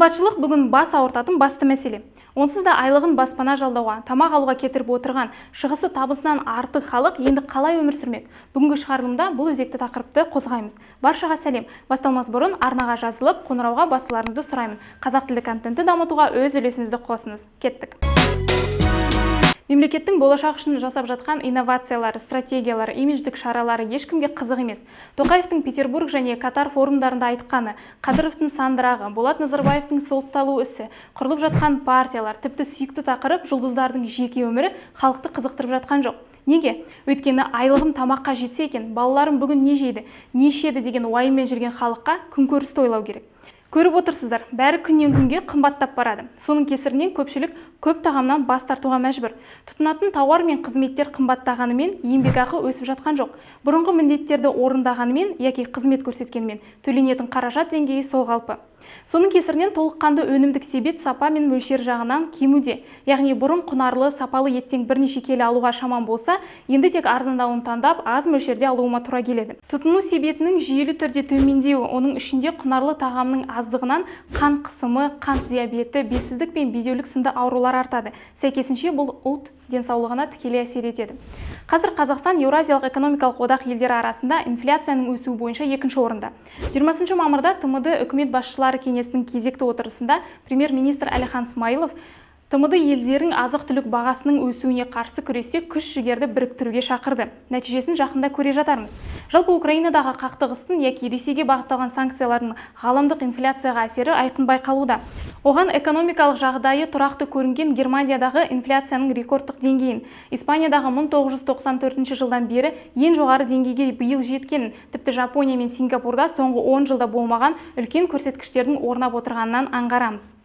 Қымбатшылық бүгін бас ауыртатын басты мәселе. Онсыз да айлығын баспана жалдауға, тамақ алуға кетіріп отырған шығысы табысынан артық халық енді қалай өмір сүрмек? Бүгінгі шығарылымда бұл өзекті тақырыпты қозғаймыз. Баршаға сәлем. Басталмас бұрын арнаға жазылып, қоңырауға басуларыңызды сұраймын. Қазақ тілді контентті дамытуға өз үлесіңізді қосыңыз. Кеттік. Мемлекеттің болашақ үшін жасап жатқан инновациялары, стратегиялары, имидждік шаралары ешкімге қызық емес. Тоқаевтың Петербург және Катар форумдарында айтқаны, Қадыровтың сандырағы, Болат Назарбаевтың солтталу ісі, құрылып жатқан партиялар, тіпті сүйікті тақырып жұлдыздардың жеке өмірі халықты қызықтырып жатқан жоқ. Неге? Өйткені айлығым тамаққа жетсе екен, балаларым бүгін не жейді, не ішеді деген уайыммен жүрген халыққа күнкөрісті ойлау керек. Көріп отырсыздар, бәрі күннен күнге қымбаттап барады. Соның кесірінен көпшілік көп тағамнан бас тартуға мәжбүр. Тұтынатын тауар мен қызметтер қымбаттағанымен еңбекақы өсіп жатқан жоқ. Бұрынғы міндеттерді орындағанымен яки қызмет көрсеткенмен төленетін қаражат деңгейі сол қалпы. Соның кесірінен толыққанды өнімдік себет сапа мен мөлшер жағынан кемуде. Яғни бұрын құнарлы, сапалы еттен бірнеше келі алуға шамам болса, енді тек арзандауын таңдап, аз мөлшерде алуыма тура келеді. Тұтыну себетінің жүйелі түрде төмендеуі, оның ішінде құнарлы тағамның аздығынан қан қысымы, қант диабеті, бессіздік пен бедеулік сынды аурулар артады. Сәйкесінше бұл ұлт денсаулығына тікелей әсер етеді. Қазір Қазақстан Еуразиялық экономикалық одақ елдері арасында инфляцияның өсуі бойынша екінші орында. 20 мамырда ТМД үкімет басшылары кеңесінің кезекті отырысында премьер-министр Әлихан Смайылов ТМД елдерінің азық-түлік бағасының өсуіне қарсы күресте күш-жігерді біріктіруге шақырды. Нәтижесін жақында көре жатармыз. Жалпы Украинадағы қақтығыстың яки Ресейге бағытталған санкциялардың ғаламдық инфляцияға әсері айқын байқалуда. Оған экономикалық жағдайы тұрақты көрінген Германиядағы инфляцияның рекордтық деңгейін, Испаниядағы 1994 жылдан бері ең жоғары деңгейге биыл жеткенін, тіпті Жапония мен Сингапурда соңғы 10 жылда болмаған үлкен көрсеткіштердің орнап отырғанынан аңғарамыз.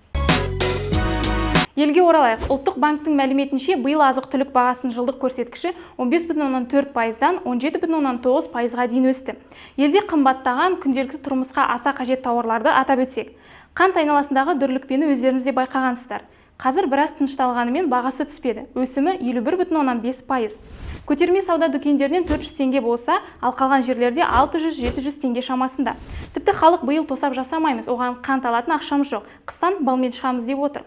Елге оралайық. Ұлттық банктың мәліметінше биыл азық-түлік бағасының жылдық көрсеткіші 15,4%-дан 17,9%-ға дейін өсті. Елде қымбаттаған күнделікті тұрмысқа аса қажет тауарларды атап өтсек, қант айналасындағы дүрлікпені өздеріңіз де байқағансыздар. Қазір біраз тынышталғанымен бағасы түспеді. Өсімі 51,5%. Көтерме сауда дүкендерінен 400 теңге болса, ал қалған жерлерде 600-700 теңге шамасында. Тіпті халық биыл тосап жасамаймыз, оған қант алатын ақшамыз жоқ. Қыстан балмен шығамыз деп отыр.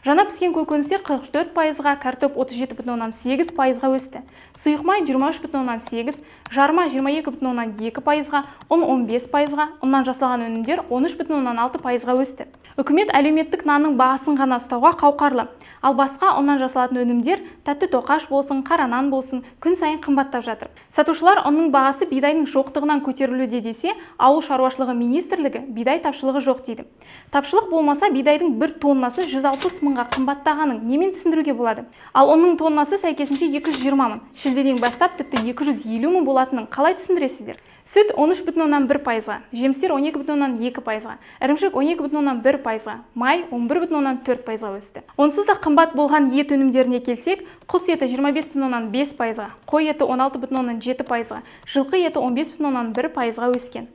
Жаңа піскен көкөністер 44%-ға, картоп 37,8%-ға өсті. Сұйық май 23,8%, жарма 22,2%-ға, ұн 15%-ға, ұннан жасалған өнімдер 13,6%-ға өсті. Үкімет әлеуметтік нанның бағасын ғана ұстауға қауқарлы. Ал басқа ұннан жасалатын өнімдер, тәтті тоқаш болсын, қара нан болсын, күн сайын қымбаттап жатыр. Сатушылар ұнның бағасы бидайдың жоқтығынан көтерілуде десе, Ауыл шаруашылығы министрлігі бидай тапшылығы жоқ дейді. Тапшылық болмаса, бидайдың 1 тоннасы 160 мыңға қымбаттағанын немен түсіндіруге болады? Ал оның тоннасы сәйкесінше 220 мың. Шілдеден бастап тіпті 250 мың болатынын қалай түсіндіресіздер? Сүт 13,1%-ға, жемістер 12,2%-ға, ірімшік 12,1%-ға, май 11,4%-ға өсті. Онсыз да қымбат болған ет өнімдеріне келсек, құс еті 25,5%-ға, қой еті 16,7%-ға, жылқы еті 15,1%-ға өскен.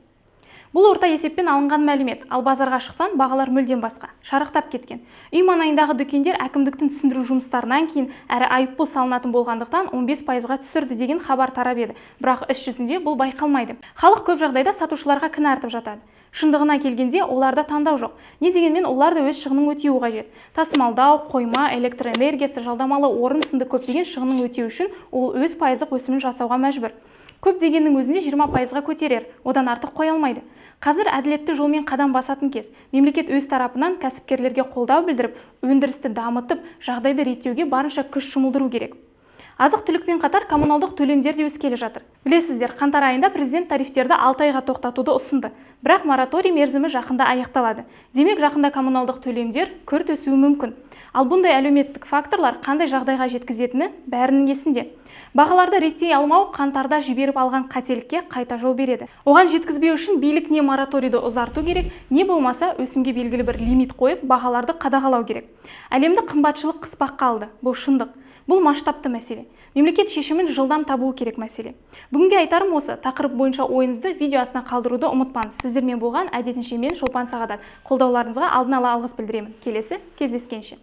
Бұл орта есеппен алынған мәлімет, ал базарға шықсан бағалар мүлдем басқа, шарықтап кеткен. Үй маңайындағы дүкендер әкімдіктің түсіндіру жұмыстарынан кейін әрі айыппұл салынатын болғандықтан 15%-ға түсірді деген хабар тарап еді. Бірақ іс жүзінде бұл байқалмайды. Халық көп жағдайда сатушыларға кінә артып жатады. Шындығына келгенде оларда таңдау жоқ. Не дегенмен олар да өз шығынын өтеуі қажет. Тасымалдау, қойма, электр энергиясы, жалдамалы орын сынды көптеген шығынын өтеу үшін ол өз пайыздық өсімін жасауға мәжбүр. Көп дегеннің өзінде 20%-ға көтерер, одан артық қоя алмайды. Қазір әділетті жолмен қадам басатын кез. Мемлекет өз тарапынан кәсіпкерлерге қолдау білдіріп, өндірісті дамытып, жағдайды реттеуге барынша күш жұмылдыру керек. Азық-түлікпен қатар коммуналдық төлемдер де өскелі жатыр. Білесіздер, қаңтар айында президент тарифтерді 6 айға тоқтатуды ұсынды. Бірақ мораторий мерзімі жақында аяқталады. Демек, жақында коммуналдық төлемдер күрт өсуі мүмкін. Ал бұндай әлеуметтік факторлар қандай жағдайға жеткізетіні бәрінің есінде. Бағаларды реттей алмау қаңтарда жіберіп алған қателікке қайта жол береді. Оған жеткізбеу үшін билік не мораторийді ұзарту керек, не болмаса өсімге белгілі бір лимит қойып, бағаларды қадағалау керек. Әлемді қымбатшылық қыспақ қалды. Бұл шындық. Бұл масштабты мәселе. Мемлекет шешімін жылдам табуы керек мәселе. Бүгінге айтарым осы. Тақырып бойынша ойыңызды видео астына қалдыруды ұмытпаңыз. Сіздермен болған әдетінше мен Шолпан Сағадат. Қолдауларыңызға алдын ала алғыс білдіремін. Келесі кездескенше.